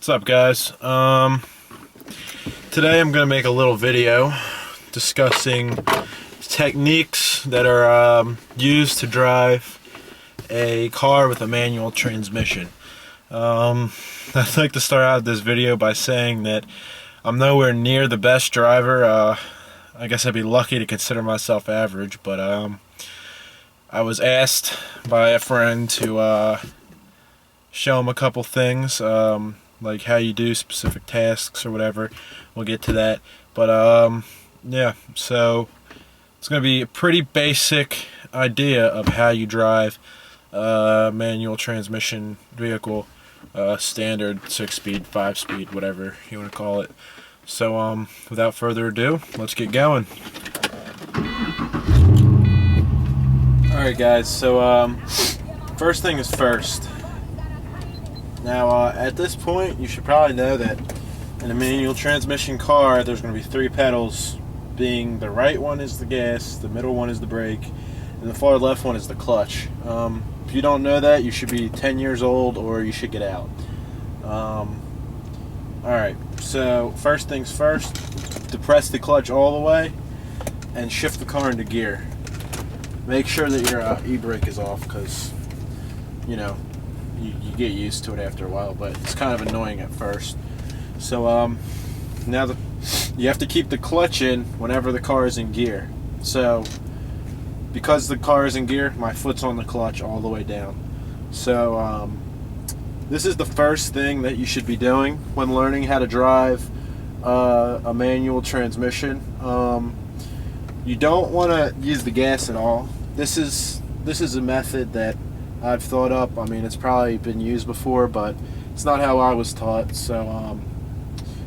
What's up, guys? Today I'm going to make a little video discussing techniques that are used to drive a car with a manual transmission. I'd like to start out this video by saying that I'm nowhere near the best driver. I guess I'd be lucky to consider myself average, but I was asked by a friend to show him a couple things, like how you do specific tasks or whatever. We'll get to that, but yeah, so it's going to be a pretty basic idea of how you drive a manual transmission vehicle, standard 6-speed, 5-speed, whatever you want to call it. So without further ado, let's get going. Alright guys, so first thing is first. Now at this point you should probably know that in a manual transmission car there's going to be 3 pedals, being the right one is the gas, the middle one is the brake, and the far left one is the clutch. If you don't know that, you should be 10 years old or you should get out. Alright, so first things first, depress the clutch all the way and shift the car into gear. Make sure that your e-brake is off, because you know, you get used to it after a while, but it's kind of annoying at first. So now you have to keep the clutch in whenever the car is in gear. So because the car is in gear, my foot's on the clutch all the way down. So this is the first thing that you should be doing when learning how to drive a manual transmission. You don't want to use the gas at all. This is a method that I've thought up. I mean, it's probably been used before, but it's not how I was taught. So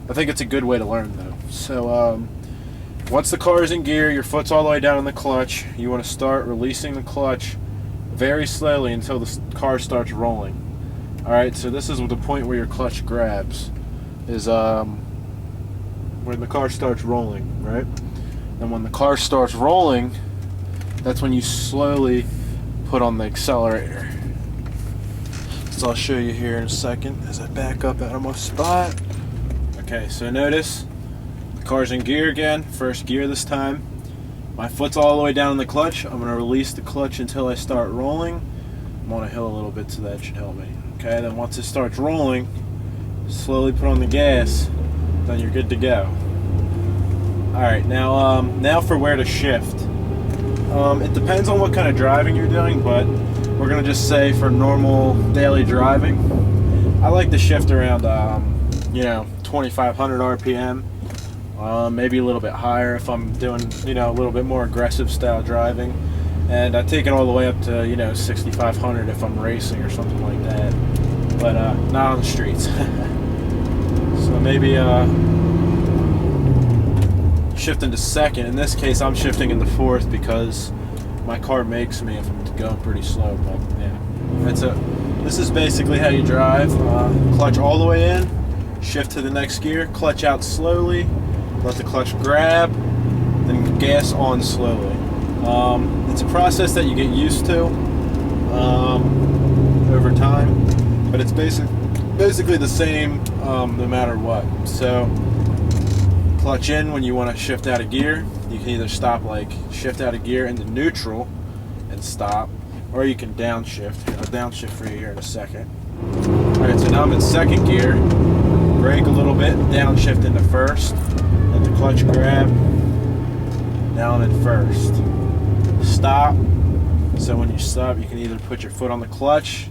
I think it's a good way to learn, though. So once the car is in gear, your foot's all the way down in the clutch. You want to start releasing the clutch very slowly until the car starts rolling. Alright, so this is the point where your clutch grabs, is when the car starts rolling, right? And when the car starts rolling, that's when you slowly put on the accelerator. So I'll show you here in a second as I back up out of my spot. Okay, so notice the car's in gear again, first gear this time. My foot's all the way down in the clutch. I'm going to release the clutch until I start rolling. I'm on a hill a little bit, so that should help me. Okay, then once it starts rolling, slowly put on the gas, then you're good to go. Alright, now for where to shift. It depends on what kind of driving you're doing, but we're going to just say for normal daily driving, I like to shift around, 2,500 RPM, maybe a little bit higher if I'm doing, a little bit more aggressive style driving. And I take it all the way up to, 6,500 if I'm racing or something like that, but not on the streets. So maybe shift into second. In this case, I'm shifting into fourth because my car makes me if I'm going pretty slow. But yeah, this is basically how you drive. Clutch all the way in, shift to the next gear, clutch out slowly, let the clutch grab, then gas on slowly. It's a process that you get used to over time, but it's basically the same no matter what. So clutch in when you want to shift out of gear. You can either shift out of gear into neutral and stop, or you can downshift. I'll downshift for you here in a second. Alright, so now I'm in second gear. Brake a little bit, downshift into first. Let the clutch grab. Now I'm in first. Stop. So when you stop, you can either put your foot on the clutch,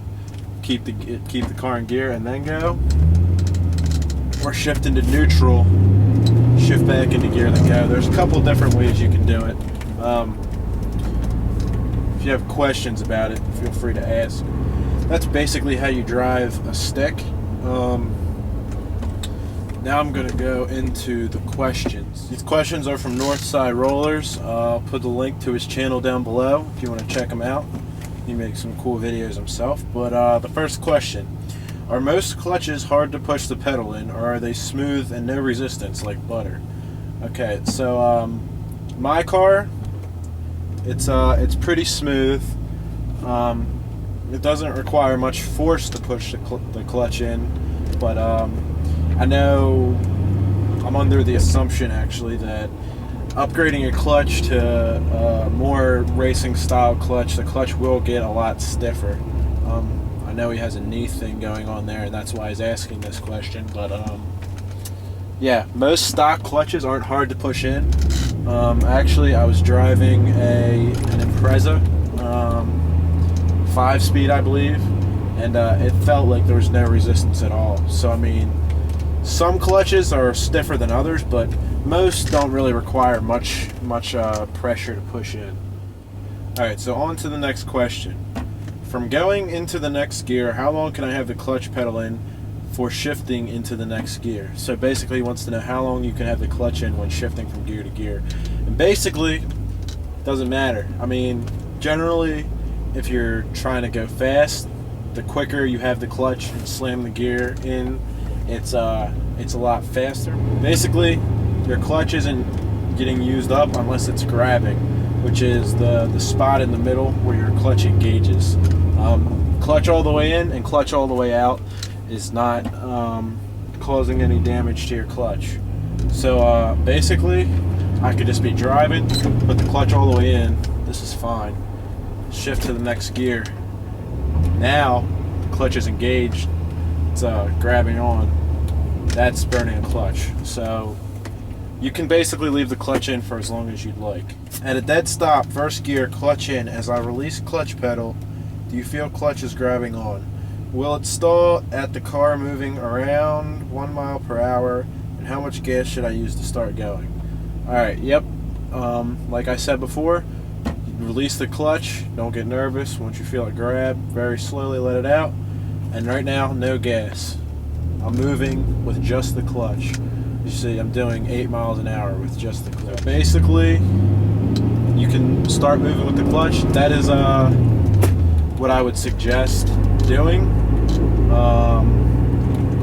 keep the car in gear, and then go, or shift into neutral, shift back into gear, then go. There's a couple different ways you can do it. If you have questions about it, feel free to ask. That's basically how you drive a stick. Now I'm going to go into the questions. These questions are from Northside Rollers. I'll put the link to his channel down below if you want to check him out. He makes some cool videos himself. But the first question: are most clutches hard to push the pedal in, or are they smooth and no resistance like butter? Okay, so my car, it's pretty smooth. It doesn't require much force to push the clutch in, but I know I'm under the assumption actually that upgrading a clutch to a more racing style clutch, the clutch will get a lot stiffer. I know he has a knee thing going on there, and that's why he's asking this question. But yeah, most stock clutches aren't hard to push in. Actually, I was driving an Impreza, 5-speed, I believe, and it felt like there was no resistance at all. So I mean, some clutches are stiffer than others, but most don't really require much pressure to push in. Alright, so on to the next question. From going into the next gear, how long can I have the clutch pedal in for shifting into the next gear? So basically he wants to know how long you can have the clutch in when shifting from gear to gear. And basically, doesn't matter. I mean, generally, if you're trying to go fast, the quicker you have the clutch and slam the gear in, it's a lot faster. Basically, your clutch isn't getting used up unless it's grabbing, which is the spot in the middle where your clutch engages. Clutch all the way in and clutch all the way out is not causing any damage to your clutch. So basically, I could just be driving, put the clutch all the way in. This is fine. Shift to the next gear. Now, the clutch is engaged. It's grabbing on. That's burning a clutch. So you can basically leave the clutch in for as long as you'd like. At a dead stop, first gear, clutch in. As I release clutch pedal, do you feel clutch is grabbing on? Will it stall at the car moving around 1 mile per hour? And how much gas should I use to start going? Alright, yep. Like I said before, release the clutch. Don't get nervous. Once you feel it grab, very slowly let it out. And right now, no gas. I'm moving with just the clutch. You see, I'm doing 8 miles an hour with just the clutch. So basically, you can start moving with the clutch. That is what I would suggest doing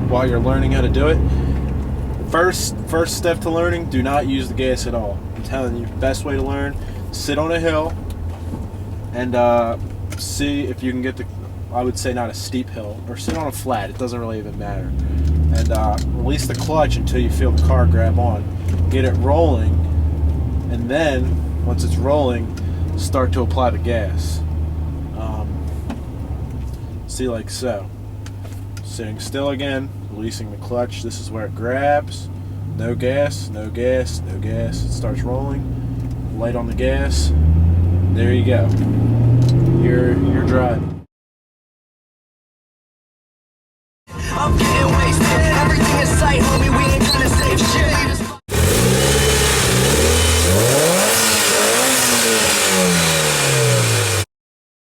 while you're learning how to do it. First step to learning, do not use the gas at all. I'm telling you, best way to learn, sit on a hill and see if you can get the, I would say not a steep hill, or sit on a flat, it doesn't really even matter. And release the clutch until you feel the car grab on. Get it rolling, and then, once it's rolling, start to apply the gas. See, like so. Sitting still again, releasing the clutch, this is where it grabs. No gas, no gas, no gas. It starts rolling. Light on the gas. There you go. You're driving.